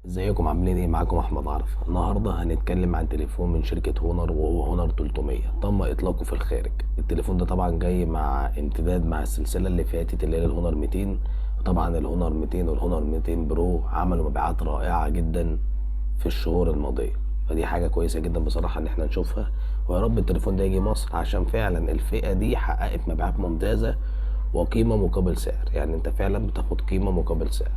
ازيكم عاملين ايه؟ معاكم احمد عرفة. النهارده هنتكلم عن تليفون من شركة هونر وهو هونر 300 تم اطلاقه في الخارج. التليفون ده طبعا جاي مع امتداد مع السلسلة اللي فاتت اللي هي الهونر 200. وطبعا الهونر 200 والهونر 200 برو عملوا مبيعات رائعة جدا في الشهور الماضية، فدي حاجة كويسة جدا بصراحة ان احنا نشوفها. ويا رب التليفون ده يجي مصر عشان فعلا الفئة دي حققت مبيعات ممتازة وقيمة مقابل سعر، يعني انت فعلا بتاخد قيمة مقابل سعر.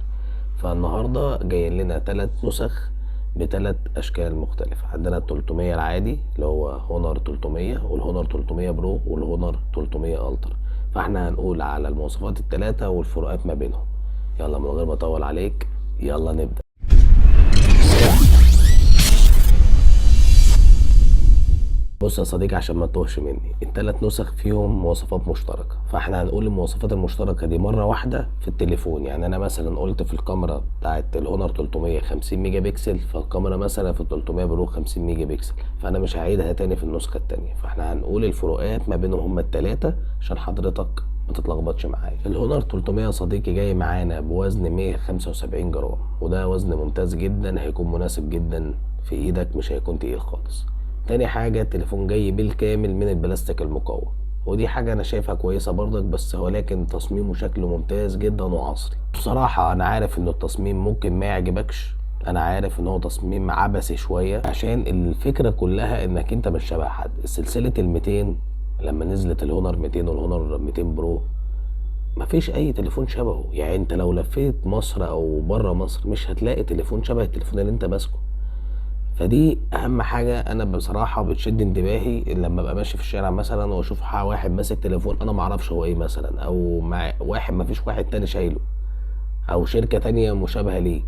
فالنهارده جايين لنا 3 نسخ بثلاث اشكال مختلفه. عندنا ال 300 العادي اللي هو هونر 300 والهونر 300 برو والهونر 300 الترا. فاحنا هنقول على المواصفات الثلاثه والفروقات ما بينهم. يلا من غير ما اطول عليك، يلا نبدا. بص يا صديقي، عشان ما تتوهش مني، التلات نسخ فيهم مواصفات مشتركة، فاحنا هنقول المواصفات المشتركة دي مرة واحدة في التليفون. يعني انا مثلا قلت في الكاميرا بتاعت الهونر 300 50 ميجا بكسل، فالكاميرا مثلا في ال 300 برو 50 ميجا بكسل، فانا مش هعيدها تاني في النسخة التانية. فاحنا هنقول الفروقات ما بينهم هما التلاتة عشان حضرتك ما تتلخبطش معايا. الهونر 300 يا صديقي جاي معانا بوزن 175 جرام، وده وزن ممتاز جدا، هيكون مناسب جدا في ايدك، مش هيكون تقيل خالص. تاني حاجة التليفون جاي بالكامل من البلاستيك المقوى، ودي حاجة أنا شايفها كويسة برضك، بس ولكن تصميمه شكله ممتاز جدا وعصري. بصراحة أنا عارف إن التصميم ممكن ما يعجبكش، أنا عارف إن هو تصميم عبثي شوية، عشان الفكرة كلها إنك أنت مش شبه حد. سلسلة ال200 لما نزلت الهونر 200 والهونر 200 برو مفيش أي تليفون شبهه. يعني أنت لو لفيت مصر أو بره مصر مش هتلاقي تليفون شبه التليفون اللي أنت ماسكه. فدي اهم حاجه انا بصراحه بتشد انتباهي لما ابقى ماشي في الشارع مثلا واشوف واحد ماسك تليفون انا ما اعرفش هو ايه مثلا، او مع واحد ما فيش واحد تاني شايله، او شركه تانية مشابهه ليه.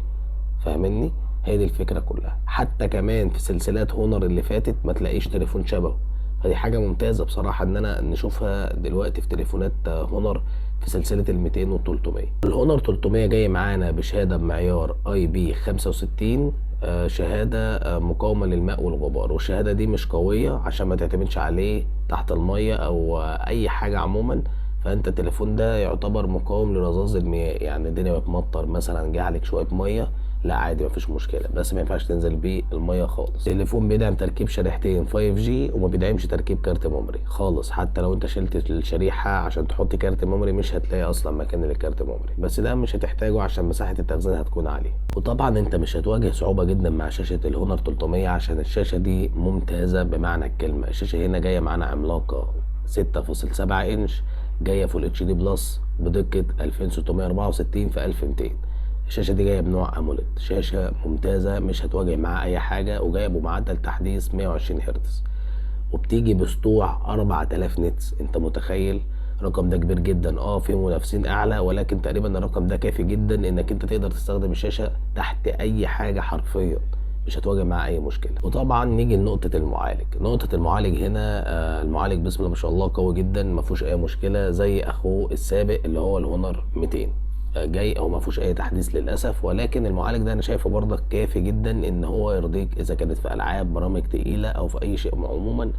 فاهمني؟ هي دي الفكره كلها. حتى كمان في سلسلات هونر اللي فاتت ما تلاقيش تليفون شبهه، فدي حاجه ممتازه بصراحه ان انا نشوفها دلوقتي في تليفونات هونر في سلسله ال 200 وال 300. الهونر 300 جاي معانا بشهاده بمعيار اي بي 65، شهاده مقاومه للماء والغبار، والشهاده دي مش قويه عشان ما تعتمدش عليه تحت الميه او اي حاجه عموما. فانت التليفون ده يعتبر مقاوم لرذاذ المياه، يعني الدنيا بتمطر مثلا جه عليك شويه ميه، لا عادي مفيش مشكله، بس ما ينفعش تنزل بيه الميه خالص. التليفون بيدعم تركيب شريحتين 5G وما بيدعمش تركيب كارت ميموري خالص. حتى لو انت شلت الشريحه عشان تحط كارت ميموري مش هتلاقي اصلا مكان للكارت ميموري، بس ده مش هتحتاجه عشان مساحه التخزين هتكون عاليه. وطبعا انت مش هتواجه صعوبه جدا مع شاشه الهونر 300 عشان الشاشه دي ممتازه بمعنى الكلمه. الشاشه هنا جايه معانا عملاقه 6.7 انش، جايه فول اتش دي بلس بدقه 2664 في 1200. الشاشه دي جايه بنوع اموليد، شاشه ممتازه مش هتواجه معاها اي حاجه، وجايه بمعدل تحديث 120 هرتز، وبتيجي بسطوع 4000 نتس. انت متخيل؟ الرقم ده كبير جدا. في منافسين اعلى، ولكن تقريبا الرقم ده كافي جدا انك انت تقدر تستخدم الشاشه تحت اي حاجه حرفيا، مش هتواجه معاه اي مشكله. وطبعا نيجي لنقطه المعالج. نقطه المعالج هنا المعالج بسم الله ما شاء الله قوي جدا، ما فيهوش اي مشكله زي اخوه السابق اللي هو الهونر 200. جاي او ما فيهوش اي تحديث للاسف، ولكن المعالج ده انا شايفه برضك كافي جدا ان هو يرضيك اذا كانت في العاب برامج تقيله او في اي شيء عموما.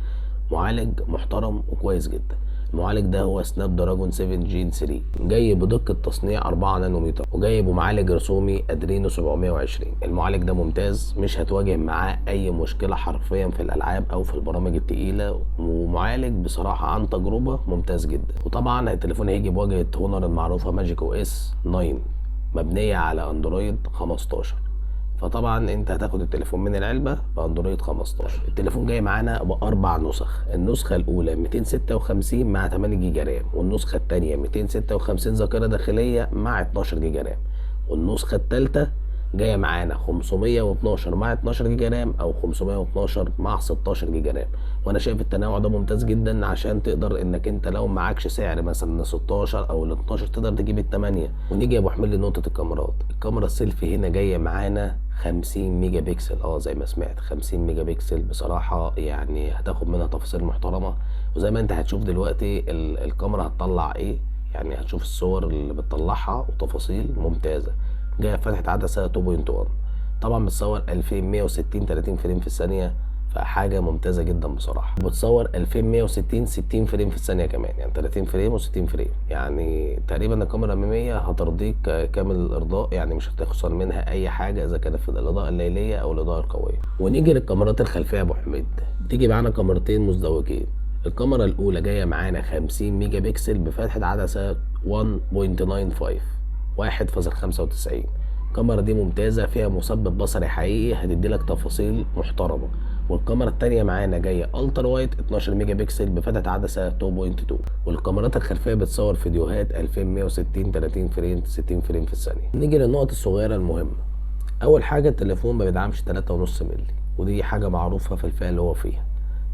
معالج محترم وكويس جدا. المعالج ده هو سناب دراجون 7 جين 3، جاي بدقة تصنيع 4 نانومتر، وجاي بمعالج رسومي ادرينو 720. المعالج ده ممتاز، مش هتواجه معاه اي مشكلة حرفيا في الالعاب او في البرامج التقيلة، ومعالج بصراحة عن تجربة ممتاز جدا. وطبعا التليفون هيجي بواجهة هونر المعروفة ماجيك او اس 9 مبنية على اندرويد 15. فطبعا انت هتاخد التليفون من العلبه باندرويد 15. التليفون جاي معانا باربع نسخ. النسخه الاولى 256 مع 8 جيجا رام، والنسخه الثانيه 256 ذاكره داخليه مع 12 جيجا رام، والنسخه الثالثه جايه معانا 512 مع 12 جيجا رام او 512 مع 16 جيجا رام. وانا شايف التنوع ده ممتاز جدا عشان تقدر انك انت لو معكش سعر مثلا 16 او ال 12 تقدر تجيب الثمانيه. ونيجي يا ابو حميد لنقطه الكاميرات. الكاميرا السيلفي هنا جايه معانا 50 ميجا بكسل، زي ما سمعت 50 ميجا بكسل. بصراحه يعني هتاخد منها تفاصيل محترمه، وزي ما انت هتشوف دلوقتي الكاميرا هتطلع ايه، يعني هتشوف الصور اللي بتطلعها وتفاصيل ممتازه. جايه فتحه عدسه 2.1، طبعا بتصور 2160 30 فريم في الثانيه، فحاجه ممتازه جدا بصراحه. بتصور 2160 60 فريم في الثانيه كمان، يعني 30 فريم و60 فريم، يعني تقريبا الكاميرا الاماميه هترضيك كامل الارضاء، يعني مش هتخسر منها اي حاجه اذا كانت في الاضاءه الليليه او الاضاءه القويه. ونيجي للكاميرات الخلفيه يا ابو حميد، تيجي معانا كاميرتين مزدوجين. الكاميرا الاولى جايه معانا 50 ميجا بكسل بفتحه عدسه 1.95 1.95. الكاميرا دي ممتازه، فيها مثبت بصري حقيقي هتدي لك تفاصيل محترمه. والكاميرا التانية معانا جايه الترا وايد 12 ميجا بكسل بفتحه عدسه 2.2. والكاميرات الخلفيه بتصور فيديوهات 2160 30 فريم 60 فريم في الثانيه. نيجي للنقط الصغيره المهمه. اول حاجه التليفون ما بيدعمش 3.5 مللي، ودي حاجه معروفه في الفئه اللي هو فيها.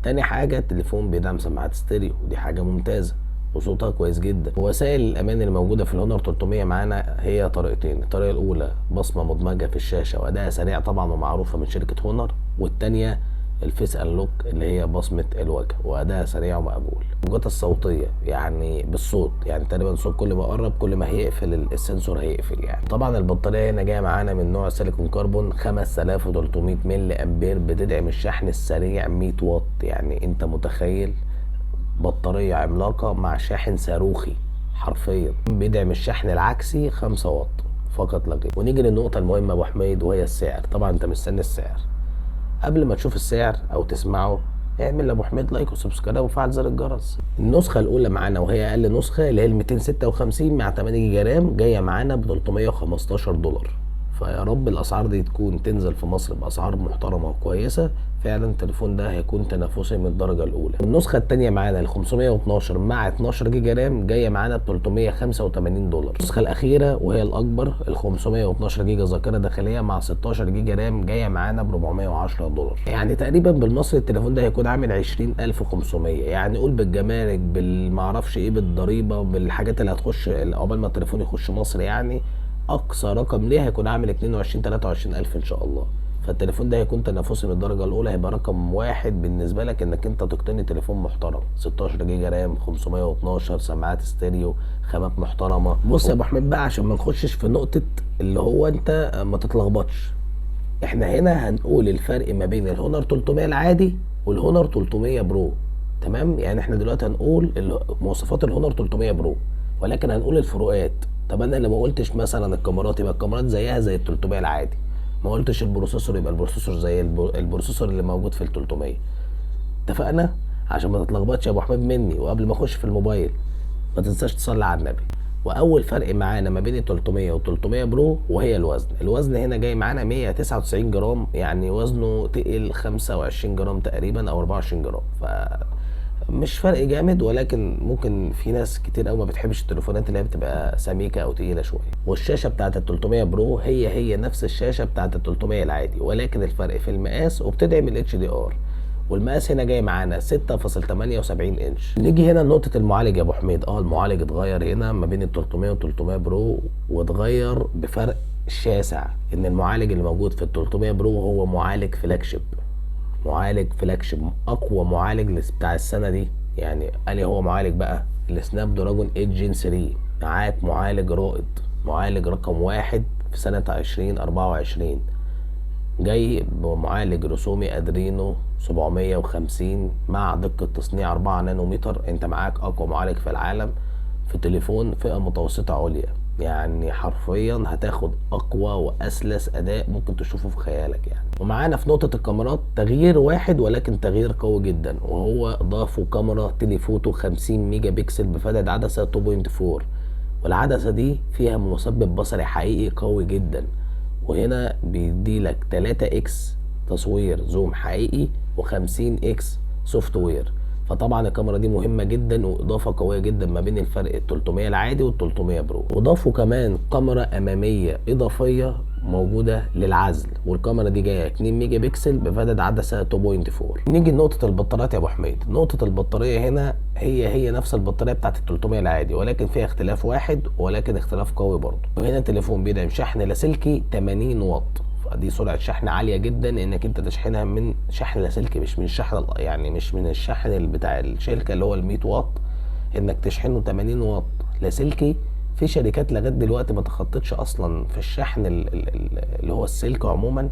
تاني حاجه التليفون بيدعم سماعات ستيريو، ودي حاجه ممتازه وصوتها كويس جدا. وسائل الامان اللي موجوده في الهونر 300 معانا هي طريقتين. الطريقه الاولى بصمه مدمجه في الشاشه واداء سريع طبعا ومعروفه من شركه هونر، والتانيه الفيس انلوك اللي هي بصمه الوجه واداء سريع ومقبول. الموجات الصوتيه يعني بالصوت، يعني تقريبا الصوت كل ما قرب كل ما هيقفل السنسور هيقفل. يعني طبعا البطاريه هنا جايه معانا من نوع سيليكون كربون 5300 ملي امبير، بتدعم الشحن السريع 100 واط. يعني انت متخيل بطاريه عملاقه مع شاحن صاروخي حرفيا، بيدعم الشحن العكسي 5 واط فقط لا غير. ونيجي للنقطه المهمه يا ابو حميد وهي السعر. طبعا انت مستني السعر. قبل ما تشوف السعر او تسمعه اعمل لابو حميد لايك وسبسكرايب وفعل زر الجرس. النسخه الاولى معانا وهي اقل نسخه اللي هي ال 256 مع 8 جيجا رام جايه معانا ب $315. فيا رب الاسعار دي تكون تنزل في مصر باسعار محترمه وكويسه. فعلا التليفون ده هيكون تنافسي من الدرجه الاولى. النسخه الثانيه معانا ال 512 مع 12 جيجا رام جايه معانا ب $385. النسخه الاخيره وهي الاكبر ال 512 جيجا ذاكره داخليه مع 16 جيجا رام جايه معانا ب $410. يعني تقريبا بالمصري التليفون ده هيكون عامل 20500. يعني قول بالجمارك بالمعرفش ايه بالضريبه بالحاجات اللي هتخش عقبال ما التليفون يخش مصر، يعني اقصى رقم ليه هيكون عامل 22 23 الف ان شاء الله. فالتليفون ده هيكون تنافسي من الدرجه الاولى، هيبقى رقم واحد بالنسبه لك انك انت تقتني تليفون محترم. 16 جيجا رام 512 سماعات ستيريو خامات محترمه. بص يا ابو حميد بقى عشان ما نخشش في نقطه اللي هو انت ما تتلخبطش، احنا هنا هنقول الفرق ما بين الهونر 300 العادي والهونر 300 برو. تمام، يعني احنا دلوقتي هنقول مواصفات الهونر 300 برو ولكن هنقول الفروقات. طب انا اللي ما قلتش مثلا الكاميرات يبقى الكاميرات زيها زي ال 300 العادي، ما قلتش البروسيسور يبقى البروسيسور زي البروسيسور اللي موجود في ال 300. اتفقنا؟ عشان ما تتلخبطش يا ابو حميد مني. وقبل ما اخش في الموبايل ما تنساش تصلي على النبي. واول فرق معانا ما بين ال 300 وال 300 برو وهي الوزن. الوزن هنا جاي معانا 199 جرام، يعني وزنه تقل 25 جرام تقريبا او 24 جرام. مش فرق جامد، ولكن ممكن في ناس كتير قوي ما بتحبش التليفونات اللي هي بتبقى سميكه او تقيله شويه. والشاشه بتاعت ال 300 برو هي نفس الشاشه بتاعت ال 300 العادي، ولكن الفرق في المقاس وبتدعم ال HDR. والمقاس هنا جاي معانا 6.78 انش. نيجي هنا لنقطه المعالج يا ابو حميد. المعالج اتغير هنا ما بين ال 300 وال 300 برو، واتغير بفرق شاسع. ان المعالج اللي موجود في ال 300 برو هو معالج فلاج شيب، معالج فلاج شيب اقوى معالج بتاع السنه دي. يعني قال هو معالج بقى السناب دراجون 8 جين 3. معاك معالج رائد، معالج رقم واحد في سنه 2024. جاي بمعالج رسومي ادرينو 750 مع دقه تصنيع 4 نانومتر. انت معاك اقوى معالج في العالم في تليفون فئه متوسطه عليا. يعني حرفيا هتاخد اقوى واسلس اداء ممكن تشوفه في خيالك يعني. ومعانا في نقطه الكاميرات تغيير واحد ولكن تغيير قوي جدا، وهو ضافوا كاميرا تليفوتو 50 ميجا بكسل بفتحه عدسه 2.4. والعدسه دي فيها مثبت بصري حقيقي قوي جدا، وهنا بيديلك 3 اكس تصوير زوم حقيقي و50 اكس سوفت وير. فطبعا الكاميرا دي مهمه جدا واضافه قويه جدا ما بين الفرق ال 300 العادي وال 300 برو. وضافوا كمان كاميرا اماميه اضافيه موجوده للعزل، والكاميرا دي جايه 2 ميجا بكسل بفتحه عدسه 2.4. نيجي لنقطه البطاريات يا ابو حميد. نقطه البطاريه هنا هي نفس البطاريه بتاعت ال 300 العادي، ولكن فيها اختلاف واحد ولكن اختلاف قوي برضه. وهنا التليفون بيدعم شحن لاسلكي 80 واط. دي سرعه شحن عاليه جدا انك انت تشحنها من شحن لاسلكي، مش من الشحن يعني مش من الشحن بتاع الشركه اللي هو ال 100 واط، انك تشحنه 80 واط لاسلكي. في شركات لغايه دلوقتي ما تخطتش اصلا في الشحن اللي هو السلك عموما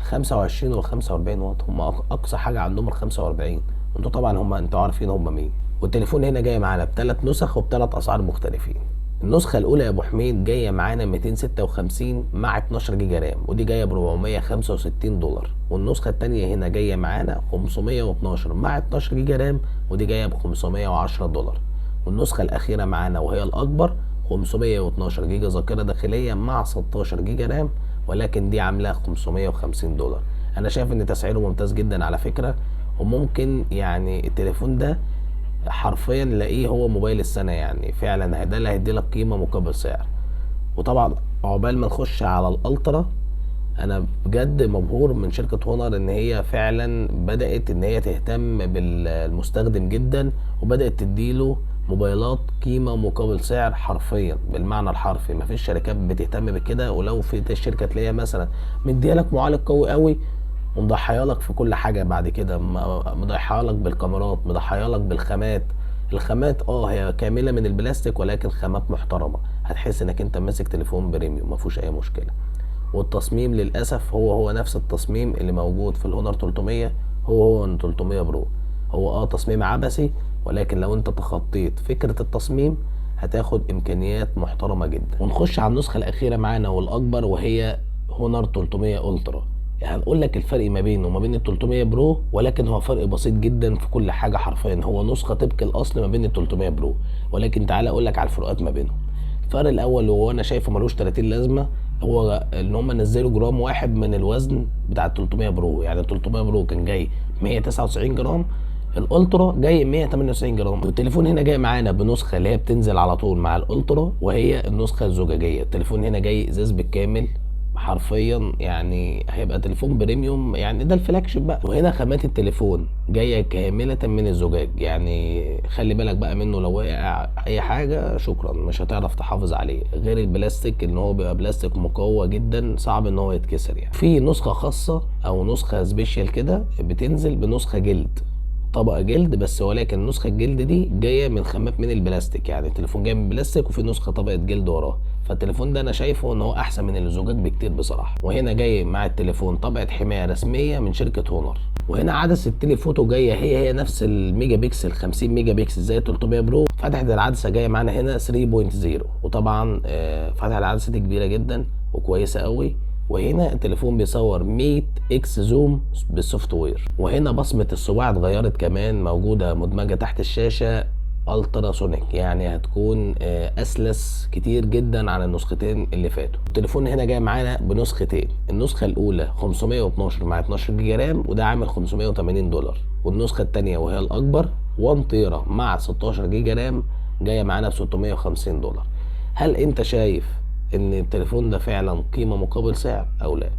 25 وال 45 واط، هم اقصى حاجه عندهم ال 45. انتوا طبعا انتوا عارفين هم مين. والتليفون هنا جاي معانا بثلاث نسخ وبثلاث اسعار مختلفين. النسخه الاولى يا ابو حميد جايه معانا 256 مع 12 جيجا رام، ودي جايه ب 465 دولار. والنسخه الثانيه هنا جايه معانا 512 مع 12 جيجا رام، ودي جايه ب 510 دولار. والنسخه الاخيره معانا وهي الاكبر 512 جيجا ذاكره داخليه مع 16 جيجا رام، ولكن دي عاملاها 550 دولار. انا شايف ان تسعيره ممتاز جدا على فكره، وممكن يعني التليفون ده حرفيا لاقيه هو موبايل السنه، يعني فعلا ده اللي هيدي لك قيمه مقابل سعر. وطبعا عقبال ما نخش على الالترا، انا بجد مبهور من شركه هونر ان هي فعلا بدات ان هي تهتم بالمستخدم جدا، وبدات تديله موبايلات قيمه مقابل سعر حرفيا بالمعنى الحرفي. مفيش شركات بتهتم بكده، ولو في الشركه تلاقيها مثلا مديالك معالج قوي قوي ومضحيه لك في كل حاجه بعد كده، مضحيه لك بالكاميرات، مضحيه لك بالخامات. الخامات هي كامله من البلاستيك، ولكن خامات محترمه، هتحس انك انت ماسك تليفون بريميوم، ما فيهوش اي مشكله. والتصميم للاسف هو نفس التصميم اللي موجود في الهونر 300، هو 300 برو. هو تصميم عبثي، ولكن لو انت تخطيت فكره التصميم هتاخد امكانيات محترمه جدا. ونخش على النسخه الاخيره معانا والاكبر، وهي هونر 300 الترا. هنقول لك الفرق ما بينه وما بين ال 300 برو، ولكن هو فرق بسيط جدا في كل حاجه حرفيا. هو نسخه طبق الاصل ما بين ال 300 برو، ولكن تعالى اقول لك على الفروقات ما بينهم. الفرق الاول وهو انا شايفه ملوش 30 لازمه، هو ان هم نزلوا جرام واحد من الوزن بتاع ال 300 برو. يعني ال 300 برو كان جاي 199 جرام، الالترا جاي 198 جرام. والتليفون هنا جاي معانا بنسخه اللي هي بتنزل على طول مع الالترا، وهي النسخه الزجاجيه. التليفون هنا جاي ازاز بالكامل حرفيا، يعني هيبقى تليفون بريميوم، يعني ده الفلاج شيب بقى. وهنا خامات التليفون جايه كامله من الزجاج، يعني خلي بالك بقى منه، لو وقع اي حاجه شكرا مش هتعرف تحافظ عليه، غير البلاستيك ان هو بيبقى بلاستيك مقوى جدا، صعب ان هو يتكسر. يعني في نسخه خاصه او نسخه سبيشال كده بتنزل بنسخه جلد، طبقه جلد بس، ولكن النسخه الجلد دي جايه من خامات من البلاستيك، يعني التليفون جاي من بلاستيك وفي نسخه طبقه جلد وراه. فالتليفون ده انا شايفه ان هو احسن من الزجاج بكتير بصراحه. وهنا جاي مع التليفون طبقه حمايه رسميه من شركه هونر. وهنا عدسه التليفوتو جايه هي نفس الميجا بكسل، 50 ميجا بكسل زي 300 برو. فتحه العدسه جايه معانا هنا 3.0، وطبعا فتحه العدسه دي كبيره جدا وكويسه قوي. وهنا التليفون بيصور 100 اكس زوم بالسوفت وير. وهنا بصمه الصباع اتغيرت كمان، موجوده مدمجه تحت الشاشه الترا سونيك، يعني هتكون اسلس كتير جدا عن النسختين اللي فاتوا. التليفون هنا جاي معانا بنسختين، النسخه الاولى 512 مع 12 جيجا رام، وده عامل 580 دولار. والنسخه الثانيه وهي الاكبر 1 تيرا مع 16 جيجا رام، جايه معانا ب 650 دولار. هل انت شايف ان التليفون ده فعلا قيمه مقابل سعر او لا؟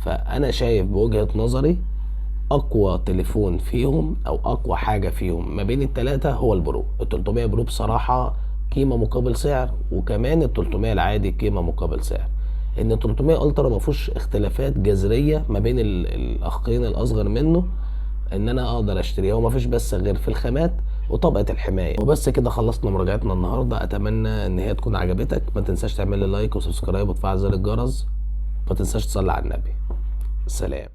فانا شايف بوجهه نظري اقوى تليفون فيهم او اقوى حاجه فيهم ما بين الثلاثه هو البرو. ال 300 برو بصراحه قيمه مقابل سعر، وكمان ال 300 العادي قيمه مقابل سعر. ان ال 300 الترا ما فيهوش اختلافات جذريه ما بين الاخين الاصغر منه ان انا اقدر اشتريها، وما فيش بس غير في الخامات وطبقه الحمايه. وبس كده خلصنا مراجعتنا النهارده، اتمنى ان هي تكون عجبتك. ما تنساش تعمل لي لايك وسبسكرايب وتفعل زر الجرس، ما تنساش تصلي على النبي. سلام.